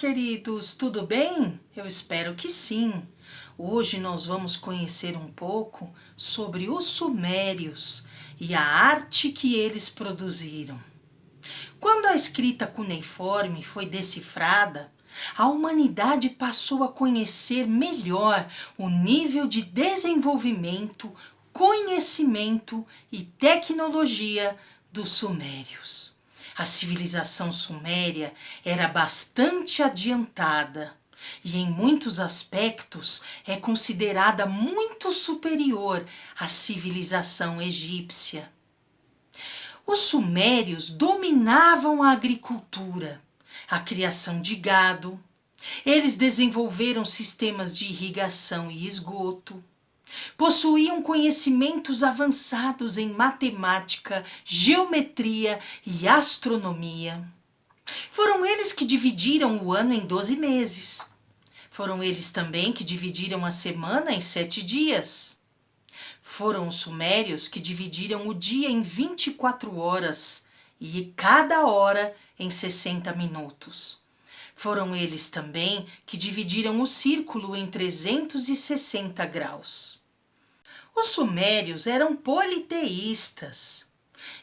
queridos, tudo bem? Eu espero que sim. Hoje nós vamos conhecer um pouco sobre os sumérios e a arte que eles produziram. Quando a escrita cuneiforme foi decifrada, a humanidade passou a conhecer melhor o nível de desenvolvimento, conhecimento e tecnologia dos sumérios. A civilização suméria era bastante adiantada e, em muitos aspectos, é considerada muito superior à civilização egípcia. Os sumérios dominavam a agricultura, a criação de gado. Eles desenvolveram sistemas de irrigação e esgoto. Possuíam conhecimentos avançados em matemática, geometria e astronomia. Foram eles que dividiram o ano em 12 meses. Foram eles também que dividiram a semana em 7 dias. Foram os sumérios que dividiram o dia em 24 horas e cada hora em 60 minutos. Foram eles também que dividiram o círculo em 360 graus. Os sumérios eram politeístas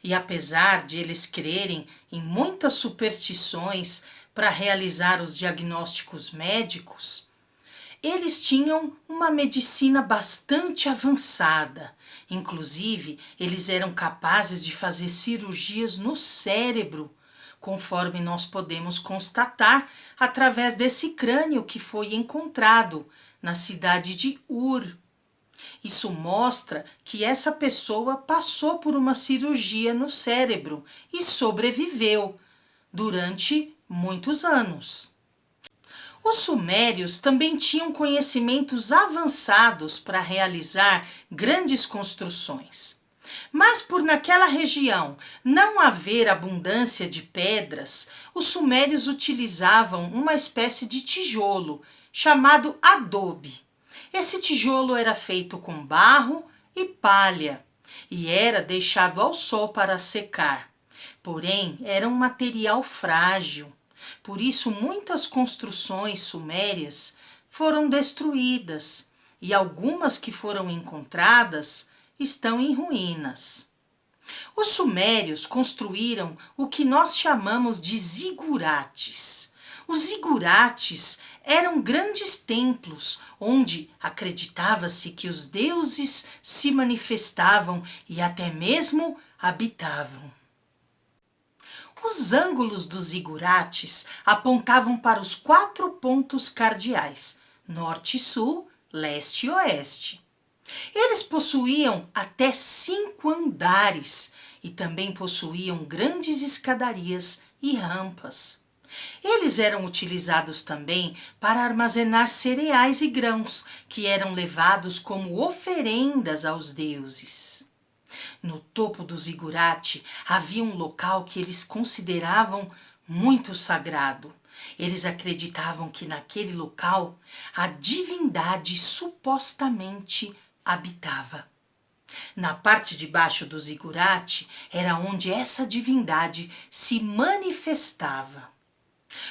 e, apesar de eles crerem em muitas superstições para realizar os diagnósticos médicos, eles tinham uma medicina bastante avançada. Inclusive, eles eram capazes de fazer cirurgias no cérebro, conforme nós podemos constatar através desse crânio que foi encontrado na cidade de Ur. Isso mostra que essa pessoa passou por uma cirurgia no cérebro e sobreviveu durante muitos anos. Os sumérios também tinham conhecimentos avançados para realizar grandes construções. Mas por naquela região não haver abundância de pedras, os sumérios utilizavam uma espécie de tijolo chamado adobe. Esse tijolo era feito com barro e palha e era deixado ao sol para secar. Porém, era um material frágil. Por isso, muitas construções sumérias foram destruídas e algumas que foram encontradas estão em ruínas. Os sumérios construíram o que nós chamamos de zigurates. Os zigurates eram grandes templos onde acreditava-se que os deuses se manifestavam e até mesmo habitavam. Os ângulos dos zigurates apontavam para os 4 pontos cardeais, norte e sul, leste e oeste. Eles possuíam até 5 andares e também possuíam grandes escadarias e rampas. Eles eram utilizados também para armazenar cereais e grãos, que eram levados como oferendas aos deuses. No topo do zigurate havia um local que eles consideravam muito sagrado. Eles acreditavam que naquele local a divindade supostamente habitava. Na parte de baixo do zigurate era onde essa divindade se manifestava.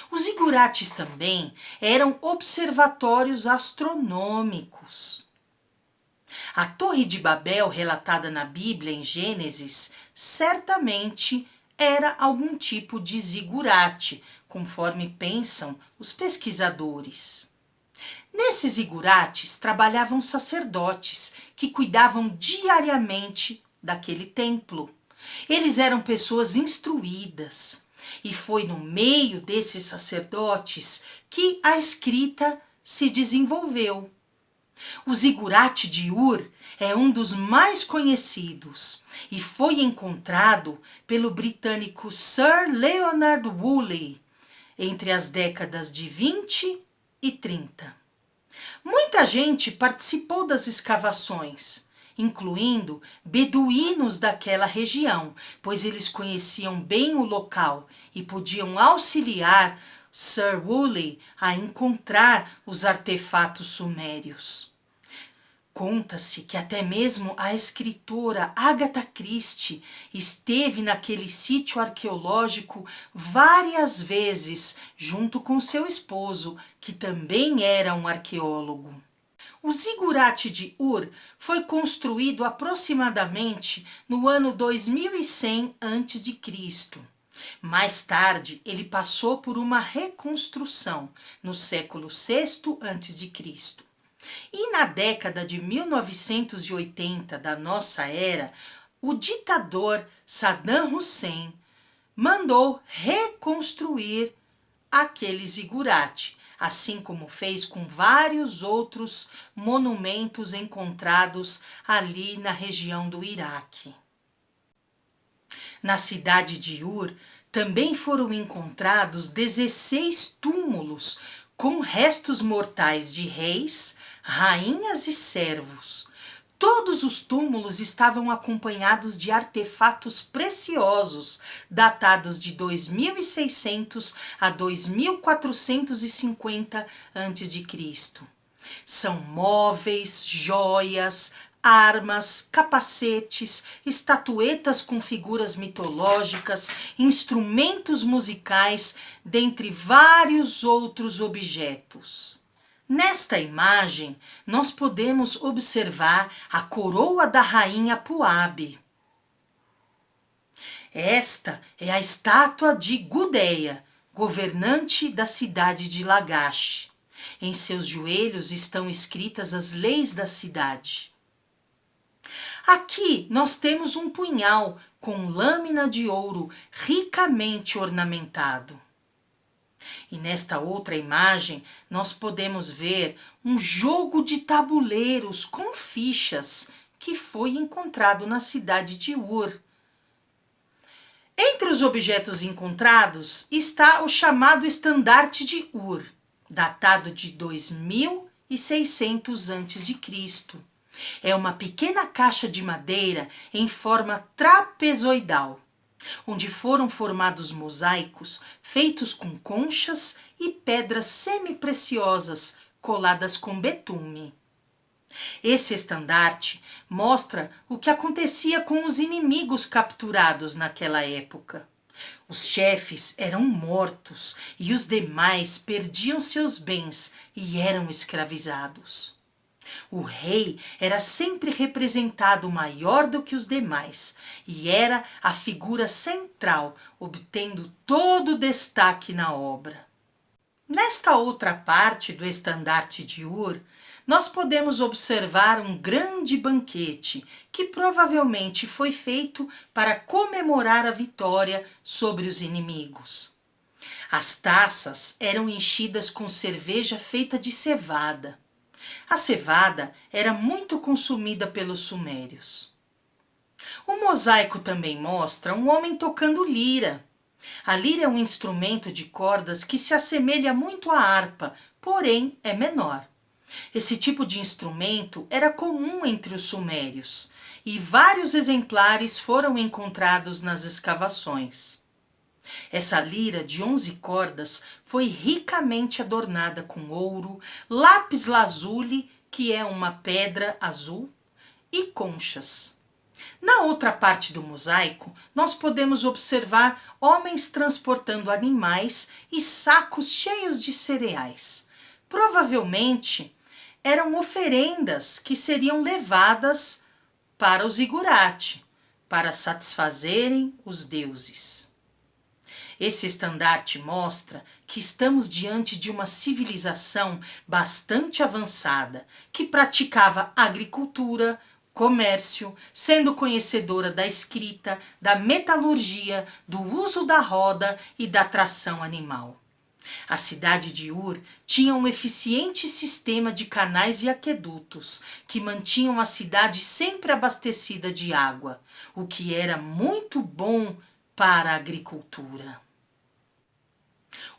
Os zigurates também eram observatórios astronômicos. A Torre de Babel, relatada na Bíblia em Gênesis, certamente era algum tipo de zigurate, conforme pensam os pesquisadores. Nesses zigurates trabalhavam sacerdotes que cuidavam diariamente daquele templo. Eles eram pessoas instruídas. E foi no meio desses sacerdotes que a escrita se desenvolveu. O zigurate de Ur é um dos mais conhecidos e foi encontrado pelo britânico Sir Leonard Woolley entre as décadas de 20 e 30. Muita gente participou das escavações, incluindo beduínos daquela região, pois eles conheciam bem o local e podiam auxiliar Sir Woolley a encontrar os artefatos sumérios. Conta-se que até mesmo a escritora Agatha Christie esteve naquele sítio arqueológico várias vezes, junto com seu esposo, que também era um arqueólogo. O zigurate de Ur foi construído aproximadamente no ano 2100 a.C. Mais tarde, ele passou por uma reconstrução no século VI a.C. E na década de 1980 da nossa era, o ditador Saddam Hussein mandou reconstruir aquele zigurate, assim como fez com vários outros monumentos encontrados ali na região do Iraque. Na cidade de Ur também foram encontrados 16 túmulos com restos mortais de reis, rainhas e servos. Todos os túmulos estavam acompanhados de artefatos preciosos, datados de 2600 a 2450 a.C. São móveis, joias, armas, capacetes, estatuetas com figuras mitológicas, instrumentos musicais, dentre vários outros objetos. Nesta imagem, nós podemos observar a coroa da rainha Puabe. Esta é a estátua de Gudea, governante da cidade de Lagash. Em seus joelhos estão escritas as leis da cidade. Aqui nós temos um punhal com lâmina de ouro ricamente ornamentado. E nesta outra imagem, nós podemos ver um jogo de tabuleiros com fichas que foi encontrado na cidade de Ur. Entre os objetos encontrados está o chamado estandarte de Ur, datado de 2600 a.C. É uma pequena caixa de madeira em forma trapezoidal, onde foram formados mosaicos feitos com conchas e pedras semi-preciosas coladas com betume. Esse estandarte mostra o que acontecia com os inimigos capturados naquela época. Os chefes eram mortos e os demais perdiam seus bens e eram escravizados. O rei era sempre representado maior do que os demais e era a figura central, obtendo todo o destaque na obra. Nesta outra parte do estandarte de Ur, nós podemos observar um grande banquete que provavelmente foi feito para comemorar a vitória sobre os inimigos. As taças eram enchidas com cerveja feita de cevada. A cevada era muito consumida pelos sumérios. O mosaico também mostra um homem tocando lira. A lira é um instrumento de cordas que se assemelha muito à harpa, porém é menor. Esse tipo de instrumento era comum entre os sumérios e vários exemplares foram encontrados nas escavações. Essa lira de 11 cordas foi ricamente adornada com ouro, lápis lazuli, que é uma pedra azul, e conchas. Na outra parte do mosaico, nós podemos observar homens transportando animais e sacos cheios de cereais. Provavelmente eram oferendas que seriam levadas para o zigurate, para satisfazerem os deuses. Esse estandarte mostra que estamos diante de uma civilização bastante avançada, que praticava agricultura, comércio, sendo conhecedora da escrita, da metalurgia, do uso da roda e da tração animal. A cidade de Ur tinha um eficiente sistema de canais e aquedutos que mantinham a cidade sempre abastecida de água, o que era muito bom para a agricultura.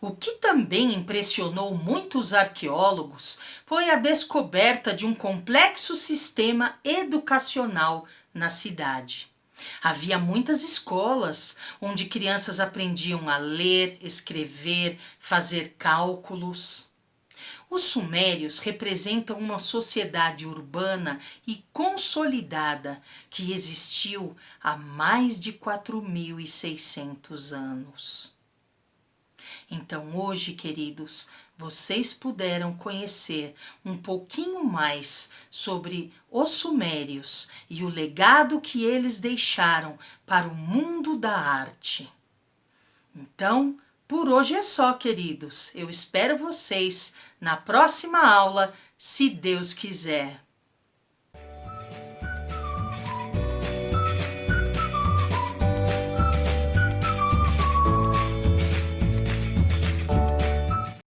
O que também impressionou muitos arqueólogos foi a descoberta de um complexo sistema educacional na cidade. Havia muitas escolas onde crianças aprendiam a ler, escrever, fazer cálculos. Os sumérios representam uma sociedade urbana e consolidada que existiu há mais de 4.600 anos. Então hoje, queridos, vocês puderam conhecer um pouquinho mais sobre os sumérios e o legado que eles deixaram para o mundo da arte. Então, por hoje é só, queridos. Eu espero vocês na próxima aula, se Deus quiser.